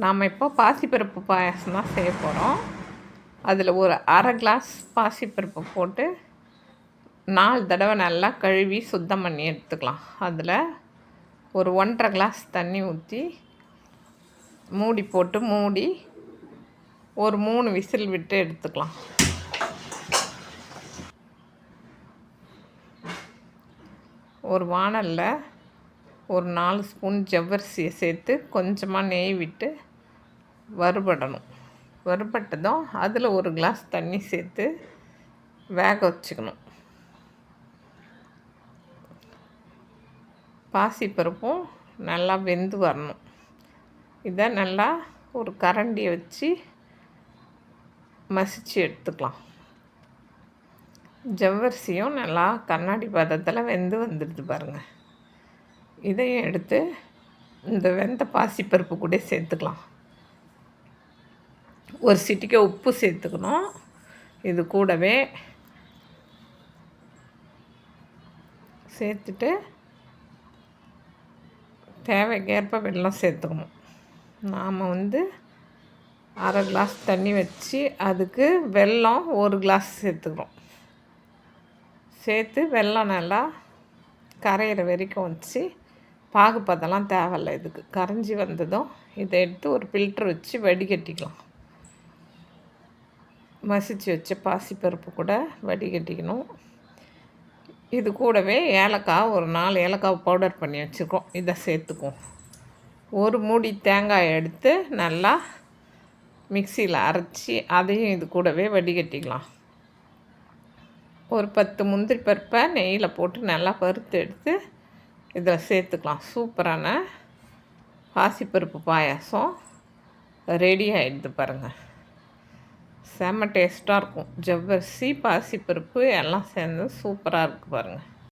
நாம் இப்போ பாசிப்பருப்பு பாயாசம் தான் செய்ய போகிறோம். அதில் ஒரு அரை கிளாஸ் பாசிப்பருப்பு போட்டு 4 தடவை நல்லா கழுவி சுத்தம் பண்ணி எடுத்துக்கலாம். அதில் ஒரு 1.5 கிளாஸ் தண்ணி ஊற்றி மூடி போட்டு மூடி ஒரு 3 விசில் விட்டு எடுத்துக்கலாம். ஒரு வாணலில் ஒரு 4 ஸ்பூன் ஜவ்வரிசியை சேர்த்து கொஞ்சமாக நெய் விட்டு வறுபடணும். வறுபட்டதும் அதில் ஒரு கிளாஸ் தண்ணி சேர்த்து வேக வச்சுக்கணும். பாசிப்பருப்பும் நல்லா வெந்து வரணும். இதை நல்லா ஒரு கரண்டியை வச்சு மசிச்சு எடுத்துக்கலாம். ஜவ்வரிசியும் நல்லா கண்ணாடி பதத்தில் வெந்து வந்துடுது பாருங்கள். இதையும் எடுத்து இந்த வெந்த பாசிப்பருப்பு கூட சேர்த்துக்கலாம். ஒரு சிட்டிகை உப்பு சேர்த்துக்கணும். இது கூடவே சேர்த்துட்டு தேவைக்கேற்ப வெல்லம் சேர்த்துக்கணும். நாம் அரை கிளாஸ் தண்ணி வச்சு அதுக்கு வெல்லம் 1 கிளாஸ் சேர்த்துக்கிறோம். சேர்த்து வெல்லம் நல்லா கரையிற வரைக்கும் வச்சு பாகுப்பதெல்லாம் தேவையில்லை. இதுக்கு கரைஞ்சி வந்ததும் இதை எடுத்து ஒரு ஃபில்ட்ரு வச்சு வடிகட்டிக்கலாம். மசிச்சு வச்ச பாசிப்பருப்பு கூட வடிகட்டிக்கணும். இது கூடவே ஏலக்காய் ஒரு 4 ஏலக்காய் பவுடர் பண்ணி வச்சுருக்கோம். இதை சேர்த்துக்குவோம். ஒரு மூடி தேங்காய் எடுத்து நல்லா மிக்சியில் அரைச்சி அதையும் இது கூடவே வடிகட்டிக்கலாம். ஒரு 10 முந்திரி பருப்பை நெய்யில் போட்டு நல்லா வறுத்து எடுத்து இதில் சேர்த்துக்கலாம். சூப்பரான பாசிப்பருப்பு பாயாசம் ரெடி ஆகிடுது பாருங்கள். செம்ம டேஸ்ட்டாக இருக்கும். ஜவ்வரிசி பாசிப்பருப்பு எல்லாம் சேர்ந்து சூப்பராக இருக்குது பாருங்கள்.